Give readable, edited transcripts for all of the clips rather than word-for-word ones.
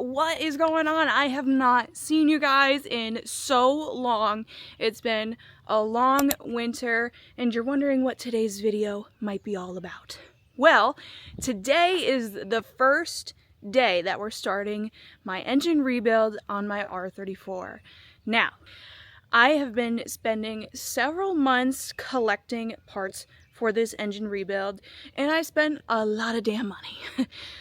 what is going on? I have not seen you guys in so long. It's been a long winter, and you're wondering what today's video might be all about. Well, today is the first day that we're starting my engine rebuild on my R34. Now, I have been spending several months collecting parts for this engine rebuild, and I spent a lot of damn money.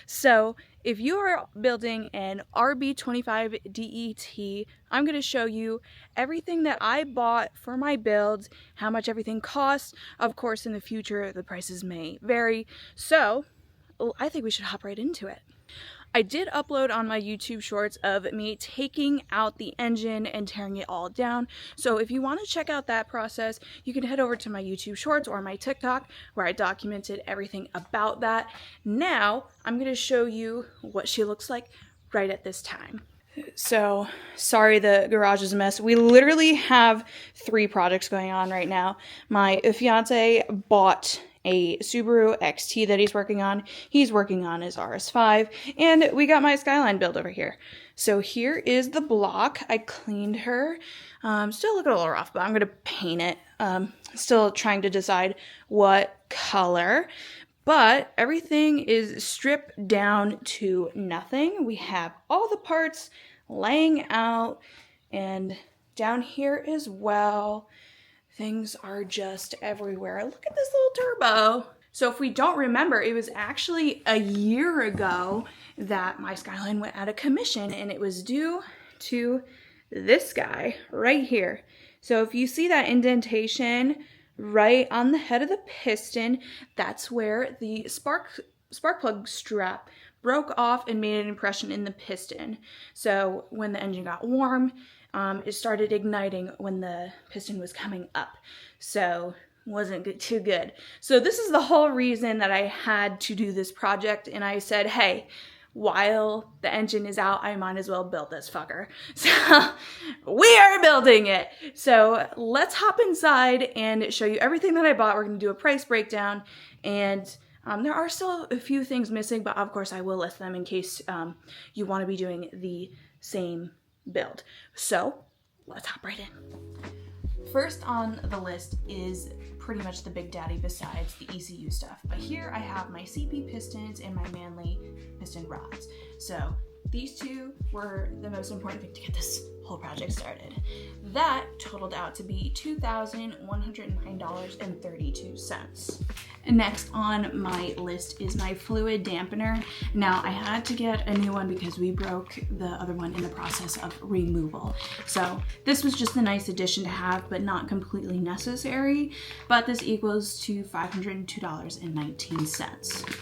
So if you are building an RB25DET, I'm going to show you everything that I bought for my build, how much everything costs. Of course, in the future, the prices may vary. So I think we should hop right into it. I did upload on my YouTube shorts of me taking out the engine and tearing it all down. So if you want to check out that process, you can head over to my YouTube shorts or my TikTok where I documented everything about that. Now I'm going to show you what she looks like right at this time. So sorry the garage is a mess. We literally have 3 projects going on right now. My fiance bought a Subaru XT that he's working on. He's working on his RS5, and we got my Skyline build over here. So here is the block. I cleaned her. Still looking a little rough, but I'm gonna paint it. Still trying to decide what color, but everything is stripped down to nothing. We have all the parts laying out, and down here as well. Things are just everywhere. Look at this little turbo. So if we don't remember, it was actually a year ago that my Skyline went out of commission, and it was due to this guy right here. So if you see that indentation right on the head of the piston, that's where the spark plug strap broke off and made an impression in the piston. So when the engine got warm, it started igniting when the piston was coming up, so wasn't too good. So this is the whole reason that I had to do this project, and I said, hey, while the engine is out, I might as well build this fucker. So we are building it. So let's hop inside and show you everything that I bought. We're going to do a price breakdown, and there are still a few things missing, but of course I will list them in case you want to be doing the same build. So let's hop right in. First on the list is pretty much the big daddy besides the ECU stuff, but here I have my CP pistons and my Manley piston rods. So these two were the most important thing to get this whole project started. That totaled out to be $2,109.32. Next on my list is my fluid dampener. Now I had to get a new one because we broke the other one in the process of removal. So this was just a nice addition to have, but not completely necessary. But this equals to $502.19.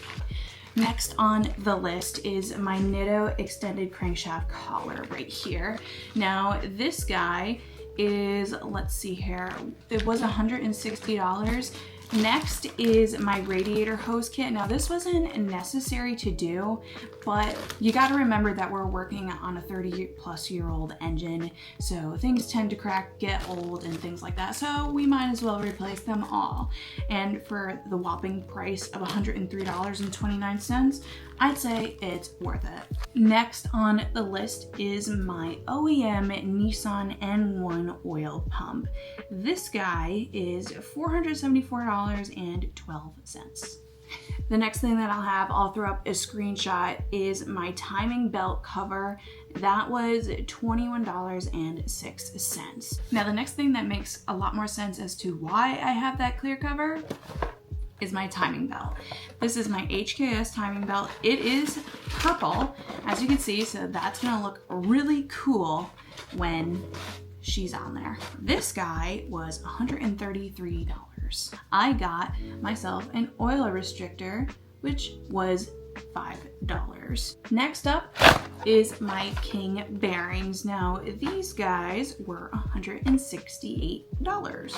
Next on the list is my Nitto extended crankshaft collar right here. Now this guy is, let's see here, it was $160. Next is my radiator hose kit. Now this wasn't necessary to do, but you got to remember that we're working on a 30-plus-year-old engine, so things tend to crack, get old, and things like that, so we might as well replace them all. And for the whopping price of $103.29, I'd say it's worth it. Next on the list is my OEM Nissan N1 oil pump. This guy is $474.12. The next thing that I'll throw up a screenshot, is my timing belt cover. That was $21.06. Now the next thing that makes a lot more sense as to why I have that clear cover is my timing belt. This is my HKS timing belt. It is purple, as you can see, so that's gonna look really cool when she's on there. This guy was $133. I got myself an oil restrictor, which was $5. Next up is my King bearings. Now these guys were $168.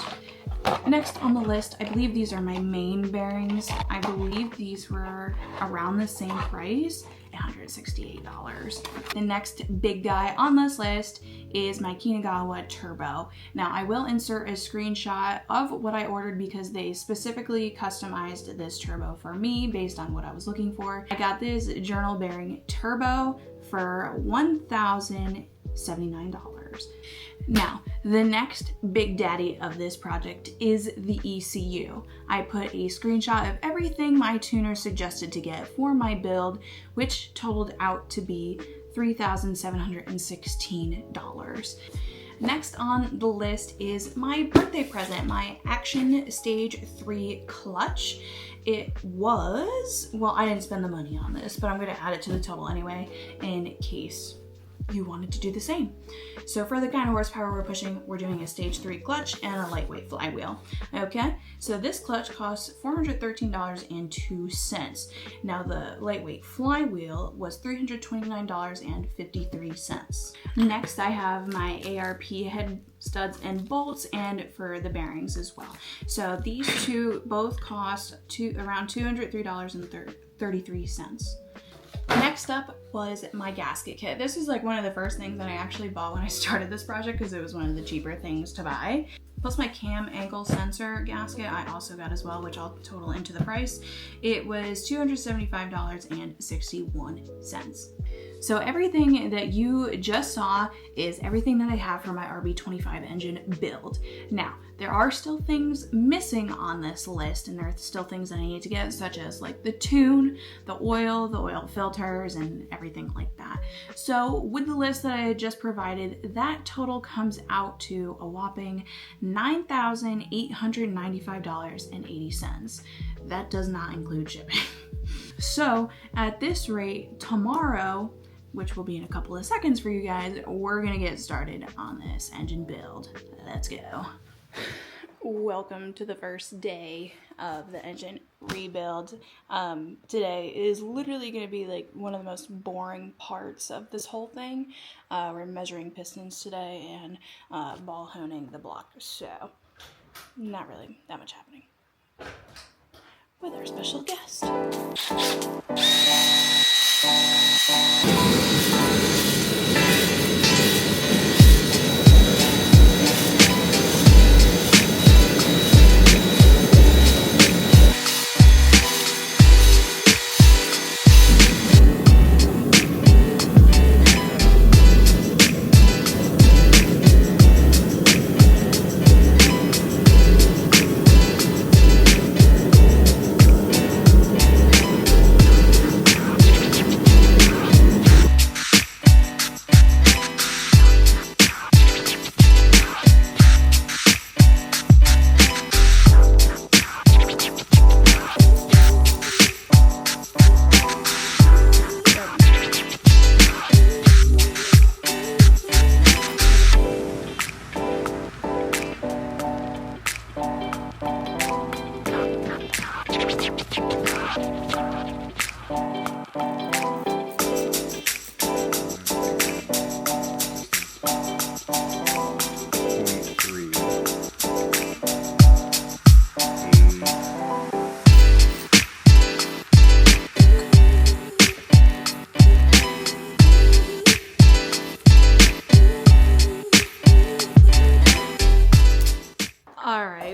Next on the list, I believe these are my main bearings. I believe these were around the same price, $168. The next big guy on this list is my Kinagawa Turbo. Now I will insert a screenshot of what I ordered because they specifically customized this turbo for me based on what I was looking for. I got this journal bearing turbo for $1,079. Now, the next big daddy of this project is the ECU. I put a screenshot of everything my tuner suggested to get for my build, which totaled out to be $3,716. Next on the list is my birthday present, my Action Stage 3 clutch. It was, well, I didn't spend the money on this, but I'm gonna add it to the total anyway in case you wanted to do the same. So for the kind of horsepower we're pushing, we're doing a stage 3 clutch and a lightweight flywheel. Okay, so this clutch costs $413.02. Now the lightweight flywheel was $329.53. Next I have my ARP head studs and bolts, and for the bearings as well. So these two both cost around $203.33. Next up was my gasket kit. This is like one of the first things that I actually bought when I started this project because it was one of the cheaper things to buy. Plus my cam angle sensor gasket I also got as well, which I'll total into the price. It was $275.61. So everything that you just saw is everything that I have for my RB25 engine build. Now, there are still things missing on this list, and there are still things that I need to get, such as like the tune, the oil filters, and everything like that. So with the list that I had just provided, that total comes out to a whopping $9,895.80. That does not include shipping. So at this rate, tomorrow, which will be in a couple of seconds for you guys, we're gonna get started on this engine build. Let's go. Welcome to the first day of the engine rebuild. Today is literally going to be like one of the most boring parts of this whole thing. We're measuring pistons today and ball honing the block, so not really that much happening with our special guest.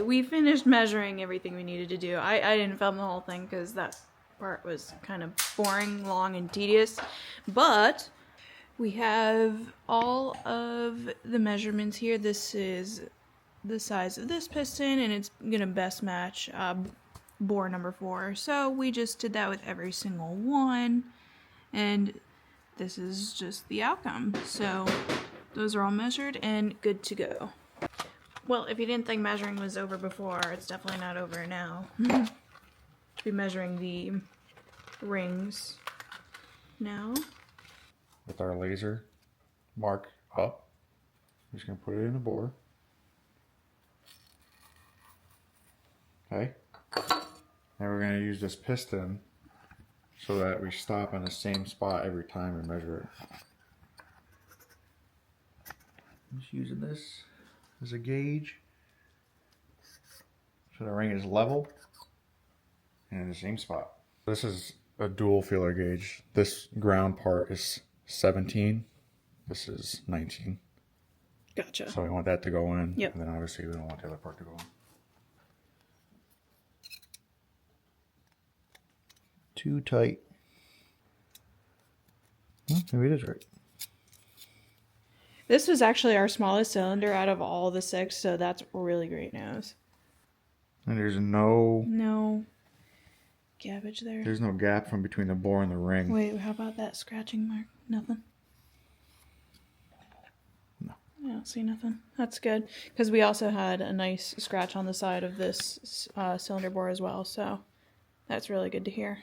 We finished measuring everything we needed to do. I didn't film the whole thing because that part was kind of boring, long, and tedious. But we have all of the measurements here. This is the size of this piston, and it's gonna best match bore number 4. So we just did that with every single one, and this is just the outcome. So those are all measured and good to go. Well, if you didn't think measuring was over before, it's definitely not over now. Should be measuring the rings now. With our laser mark up, I'm just going to put it in the bore. Okay. Now we're going to use this piston so that we stop in the same spot every time we measure it. I'm just using this as a gauge so the ring is level and in the same spot. This is a dual feeler gauge. This ground part is 17, this is 19. Gotcha. So we want that to go in, yep. And then obviously we don't want the other part to go in. Too tight. Maybe it is right. This was actually our smallest cylinder out of all the 6, so that's really great news. And there's no Gabbage there. There's no gap from between the bore and the ring. Wait, how about that scratching mark? Nothing? No. I don't see nothing. That's good. Because we also had a nice scratch on the side of this cylinder bore as well. So that's really good to hear.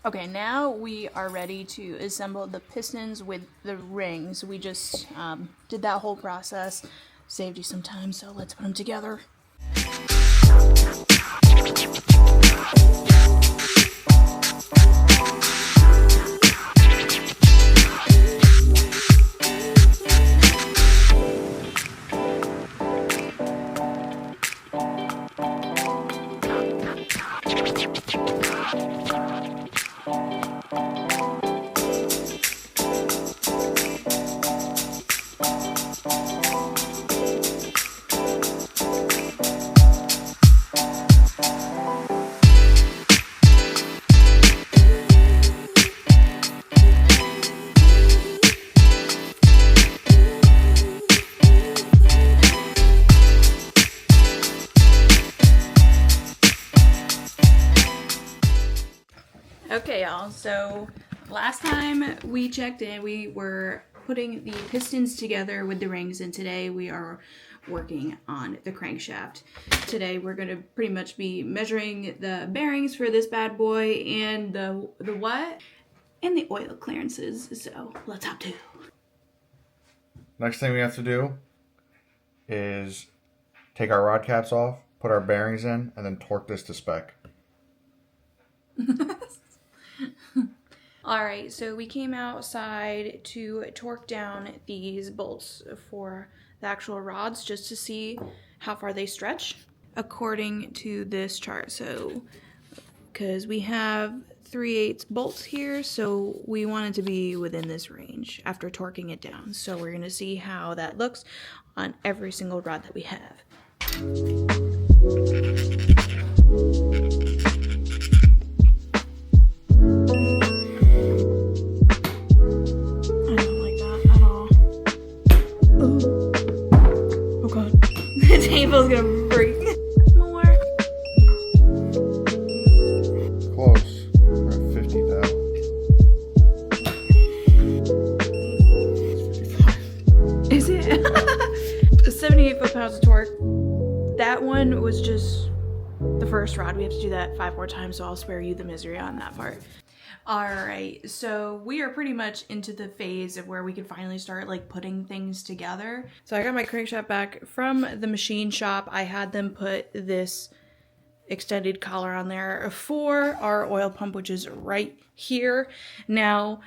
Okay, now we are ready to assemble the pistons with the rings. We just did that whole process. Saved you some time, so let's put them together. Okay, y'all, so last time we checked in, we were putting the pistons together with the rings, and today we are working on the crankshaft. Today we're going to pretty much be measuring the bearings for this bad boy and the what? And the oil clearances, so let's hop to. Next thing we have to do is take our rod caps off, put our bearings in, and then torque this to spec. Alright, so we came outside to torque down these bolts for the actual rods just to see how far they stretch according to this chart. So, because we have 3/8 bolts here, so we want it to be within this range after torquing it down. So we're going to see how that looks on every single rod that we have. The table's gonna break. More. Close. We're at 50,000. Is it? 78 foot-pounds of torque. That one was just the first rod. We have to do that 5 more times, so I'll spare you the misery on that part. Alright, so we are pretty much into the phase of where we can finally start like putting things together. So I got my crankshaft back from the machine shop. I had them put this extended collar on there for our oil pump, which is right here. Now,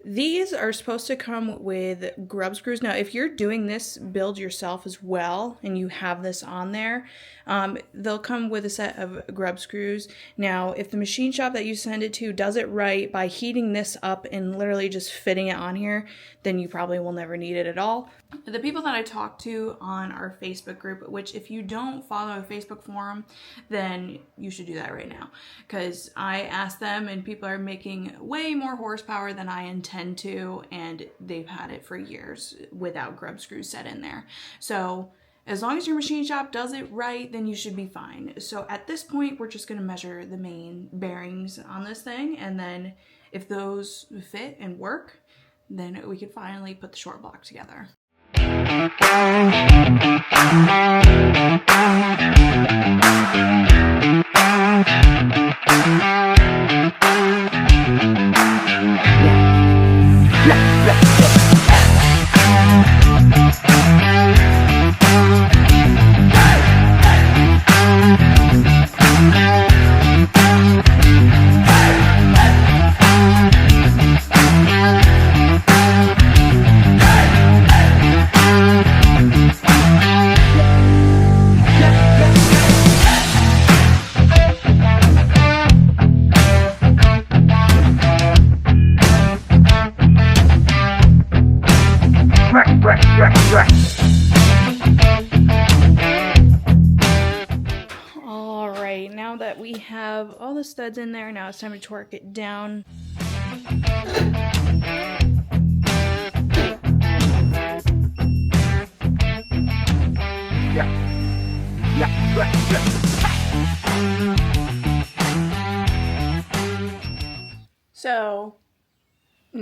these are supposed to come with grub screws. Now, if you're doing this build yourself as well and you have this on there, they'll come with a set of grub screws. Now, if the machine shop that you send it to does it right by heating this up and literally just fitting it on here, then you probably will never need it at all. The people that I talked to on our Facebook group, which if you don't follow a Facebook forum, then you should do that right now. Because I asked them and people are making way more horsepower than I intend to, and they've had it for years without grub screws set in there. So as long as your machine shop does it right, then you should be fine. So at this point, we're just going to measure the main bearings on this thing, and then if those fit and work, then we can finally put the short block together. Alright, now that we have all the studs in there, now it's time to torque it down.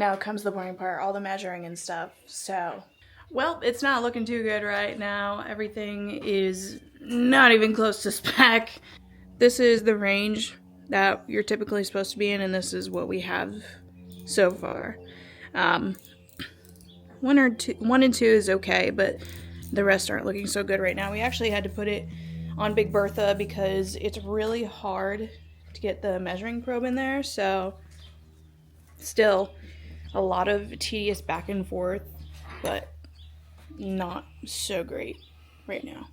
now comes the boring part, all the measuring and stuff. So, well, it's not looking too good right now. Everything is not even close to spec. This is the range that you're typically supposed to be in, and this is what we have so far. 1 and 2 is okay, but the rest aren't looking so good right now. We actually had to put it on Big Bertha because it's really hard to get the measuring probe in there, so still a lot of tedious back and forth, but not so great right now.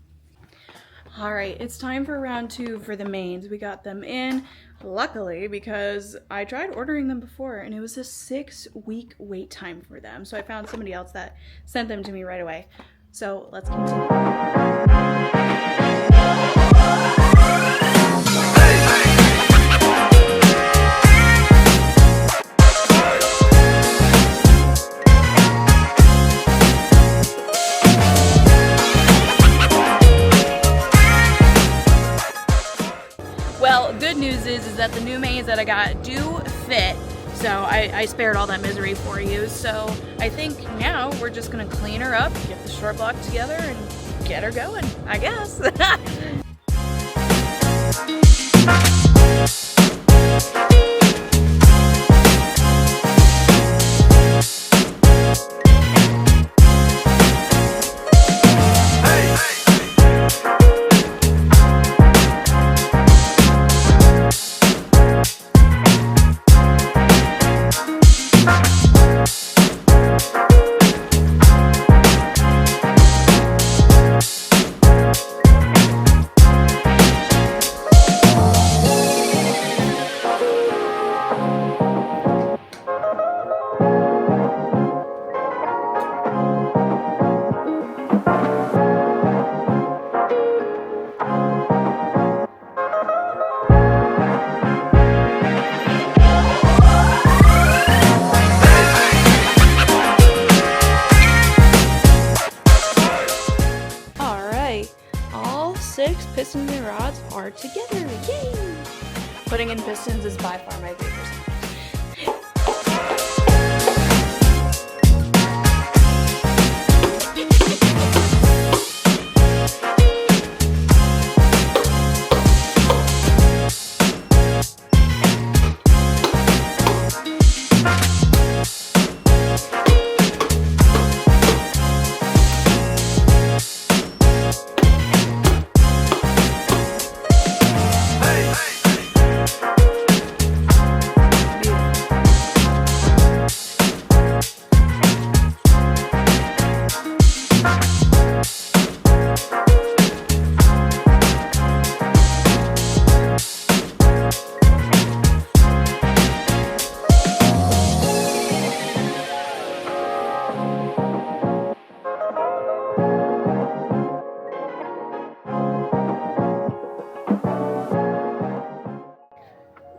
Alright, it's time for round 2 for the mains. We got them in, luckily, because I tried ordering them before and it was a 6-week wait time for them. So I found somebody else that sent them to me right away. So let's continue. Well, good news is that the new mains that I got do fit, so I spared all that misery for you. So I think now we're just gonna clean her up, get the short block together, and get her going, I guess. All 6 pistons and rods are together. Yay! Putting in pistons is by far my favorite thing.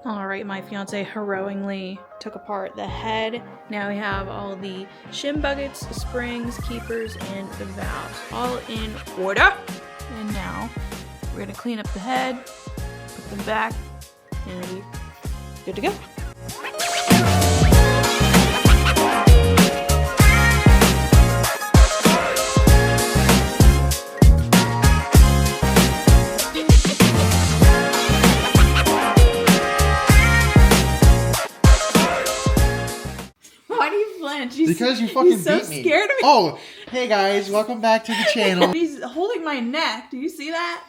Alright, my fiance heroically took apart the head. Now we have all the shim buckets, springs, keepers, and the valves all in order. And now we're going to clean up the head, put them back, and we're good to go. Because you fucking he's so beat me. Scared of me. Oh, hey guys, welcome back to the channel. He's holding my neck. Do you see that?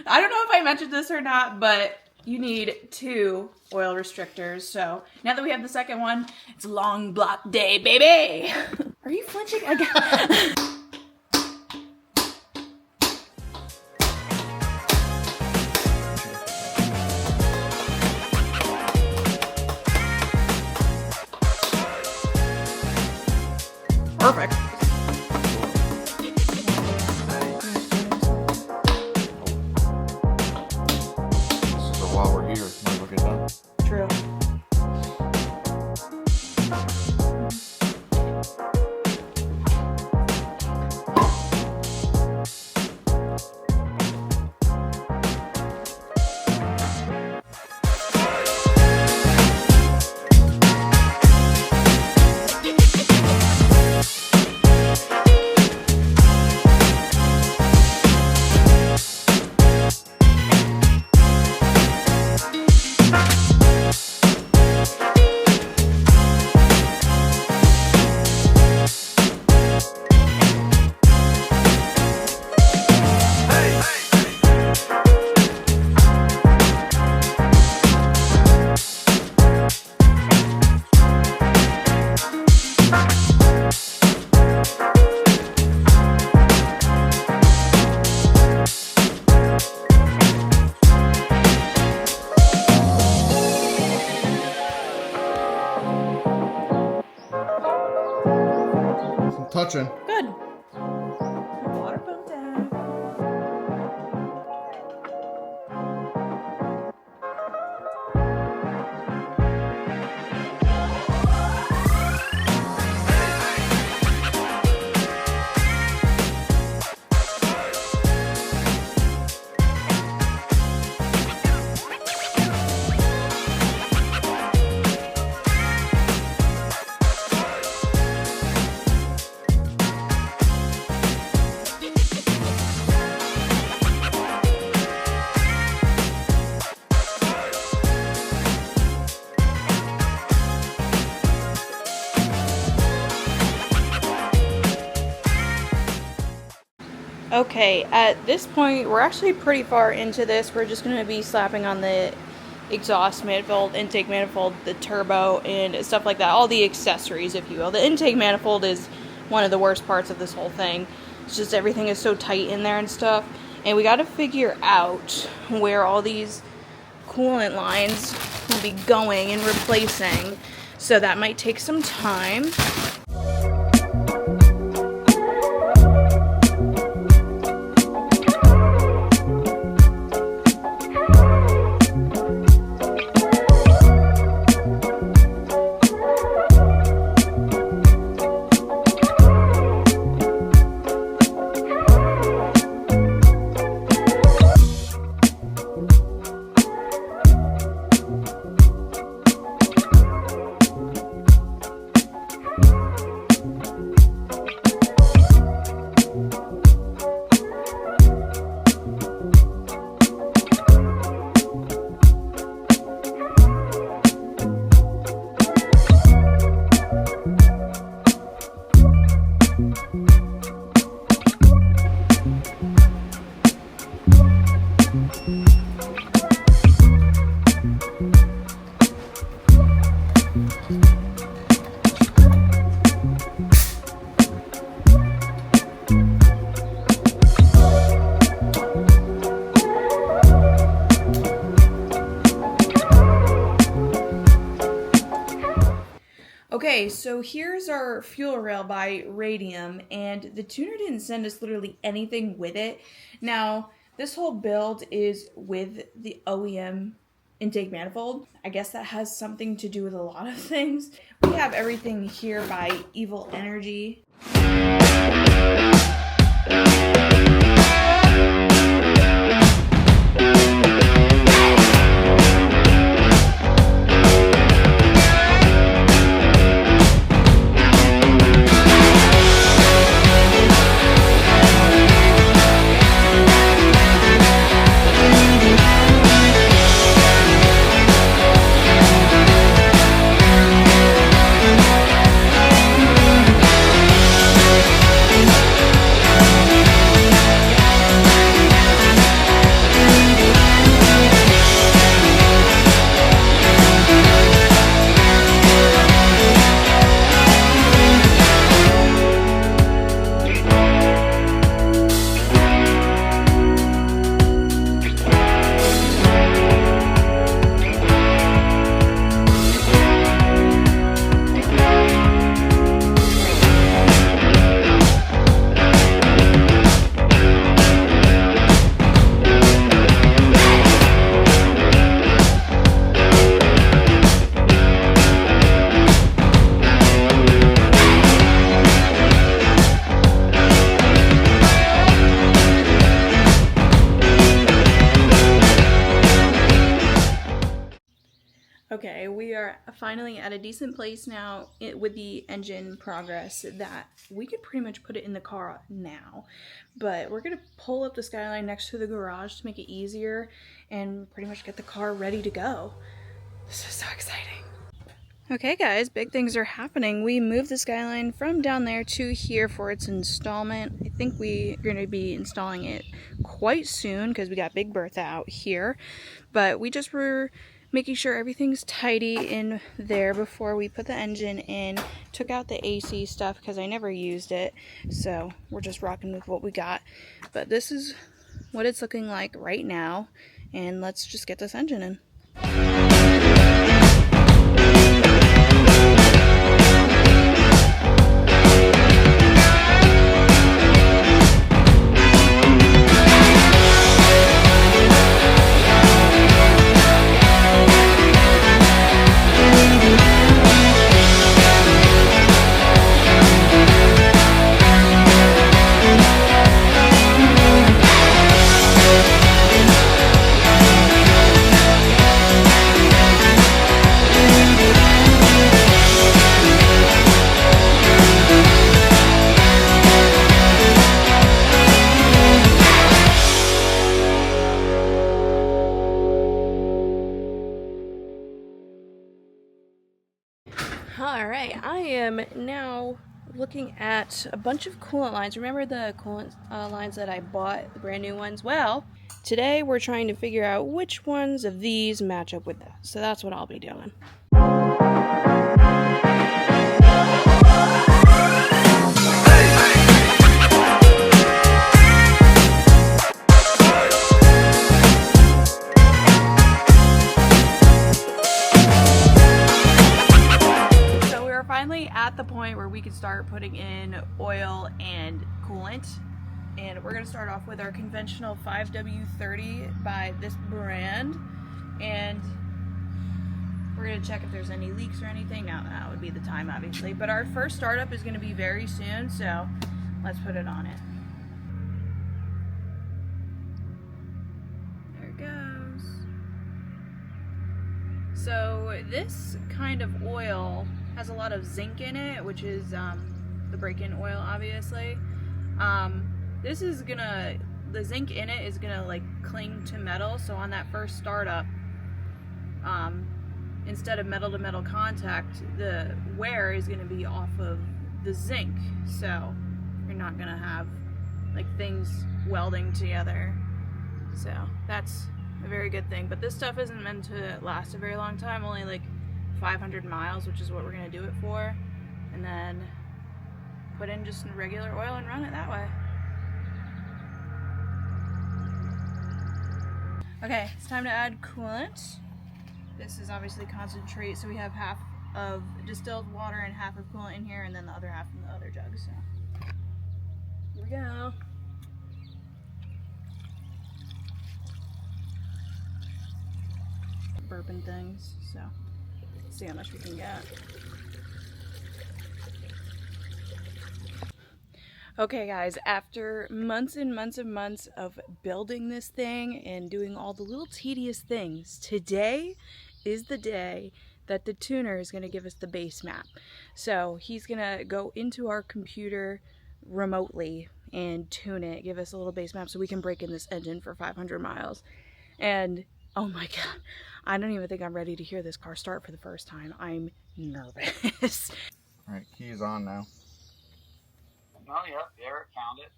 I don't know if I mentioned this or not, but you need 2 oil restrictors. So now that we have the second one, it's long block day, baby. Are you flinching? Perfect. So while we're here, might as well get done. True. I'm touching. Good. Water pump down. Okay, at this point, we're actually pretty far into this. We're just going to be slapping on the exhaust manifold, intake manifold, the turbo, and stuff like that. All the accessories, if you will. The intake manifold is one of the worst parts of this whole thing. It's just everything is so tight in there and stuff. And we got to figure out where all these coolant lines will be going and replacing. So that might take some time. Okay, so here's our fuel rail by Radium, and the tuner didn't send us literally anything with it. Now, this whole build is with the OEM intake manifold. I guess that has something to do with a lot of things. We have everything here by Evil Energy. Okay, we are finally at a decent place now with the engine progress that we could pretty much put it in the car now. But we're going to pull up the Skyline next to the garage to make it easier and pretty much get the car ready to go. This is so exciting. Okay guys, big things are happening. We moved the Skyline from down there to here for its installment. I think we're going to be installing it quite soon because we got Big Bertha out here. But we just were making sure everything's tidy in there before we put the engine in. Took out the AC stuff because I never used it. So we're just rocking with what we got. But this is what it's looking like right now. And let's just get this engine in. Alright, I am now looking at a bunch of coolant lines. Remember the coolant lines that I bought, the brand new ones? Well, today we're trying to figure out which ones of these match up with that. So that's what I'll be doing. At the point where we could start putting in oil and coolant, and we're going to start off with our conventional 5W30 by this brand, and we're going to check if there's any leaks or anything. Now that would be the time, obviously, but our first startup is going to be very soon, so let's put it on it. There it goes. So this kind of oil has a lot of zinc in it, which is the break-in oil, obviously. This is gonna, the zinc in it is gonna like cling to metal, so on that first startup, instead of metal to metal contact, the wear is gonna be off of the zinc, so you're not gonna have like things welding together. So that's a very good thing, but this stuff isn't meant to last a very long time, only like 500 miles, which is what we're going to do it for, and then put in just regular oil and run it that way. Okay, it's time to add coolant. This is obviously concentrate, so we have half of distilled water and half of coolant in here, and then the other half in the other jug. So here we go. Burping things, so see how much we can get. Okay guys, after months and months of building this thing and doing all the little tedious things, today is the day that the tuner is going to give us the base map. So he's going to go into our computer remotely and tune it, give us a little base map so we can break in this engine for 500 miles. And oh my god, I don't even think I'm ready to hear this car start for the first time. I'm nervous. Alright, key's on now. Oh, yeah, there, it found it.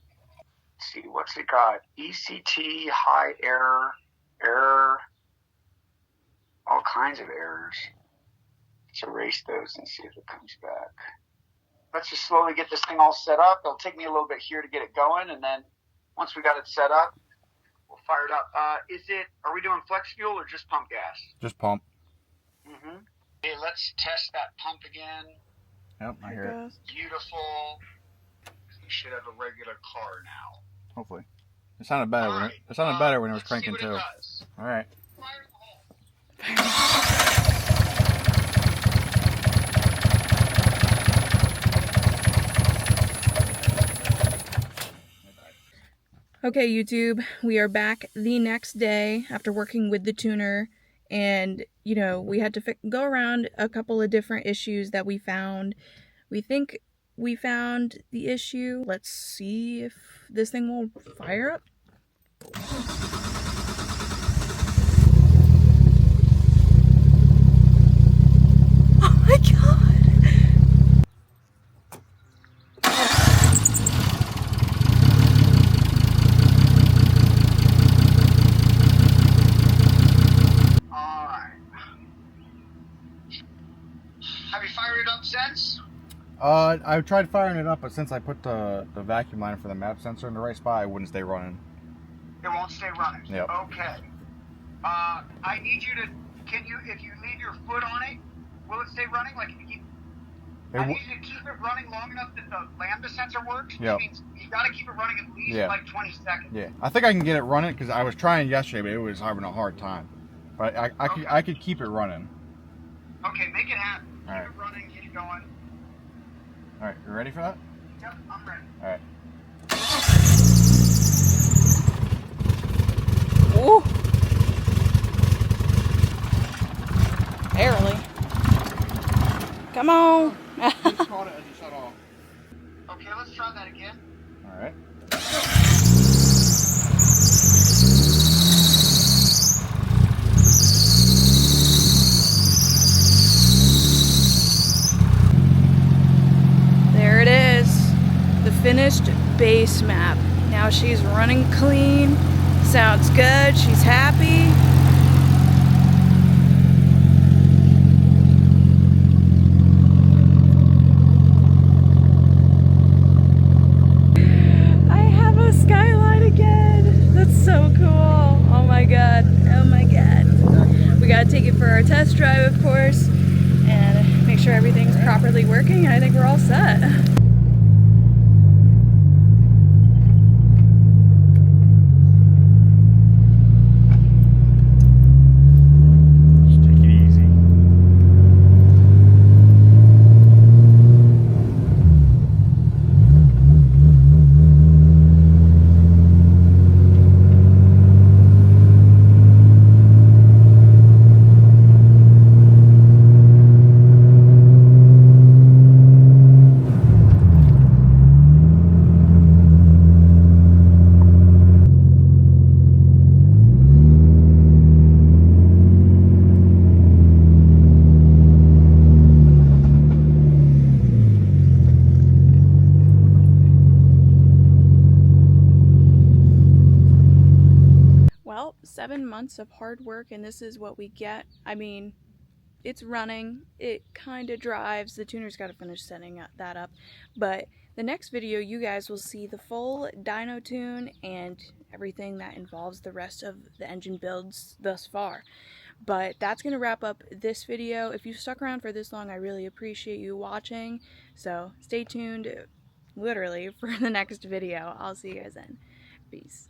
Let's see, what's it got? ECT, high error, all kinds of errors. Let's erase those and see if it comes back. Let's just slowly get this thing all set up. It'll take me a little bit here to get it going, and then once we got it set up, we'll fire it up. Are we doing flex fuel or just pump gas? Just pump. Mm-hmm. Okay, let's test that pump again. Yep, I hear it. Beautiful. We should have a regular car now. Hopefully. It sounded better when it sounded better when it was cranking too. All right. Fire the hole. Okay, YouTube, we are back the next day after working with the tuner, and you know, we had to go around a couple of different issues that we found. We think we found the issue. Let's see if this thing will fire up. Oh my god! Have you fired it up since? I tried firing it up, but since I put the vacuum liner for the map sensor in the right spot, it wouldn't stay running. It won't stay running? Yep. Okay. I need you to, if you leave your foot on it, will it stay running? Like, I need you to keep it running long enough that the lambda sensor works. Yep. Which means you gotta keep it running at least like 20 seconds. Yeah. I think I can get it running, because I was trying yesterday, but it was having a hard time. But I could keep it running. Okay, make it happen. All right. Keep it running, keep it going. All right, you ready for that? Yep, I'm ready. All right. Ooh. Barely. Come on. Just caught it as you shut off. Okay, let's try that again. All right. base map. Now she's running clean. Sounds good. She's happy. I have a Skyline again. That's so cool. Oh my god. Oh my god. We gotta take it for our test drive, of course, and make sure everything's properly working. I think we're all set. Well, 7 months of hard work and this is what we get. I mean, it's running, it kind of drives, the tuner's got to finish setting that up, but the next video you guys will see the full dyno tune and everything that involves the rest of the engine builds thus far. But that's going to wrap up this video. If you've stuck around for this long, I really appreciate you watching, so stay tuned literally for the next video. I'll see you guys then. Peace.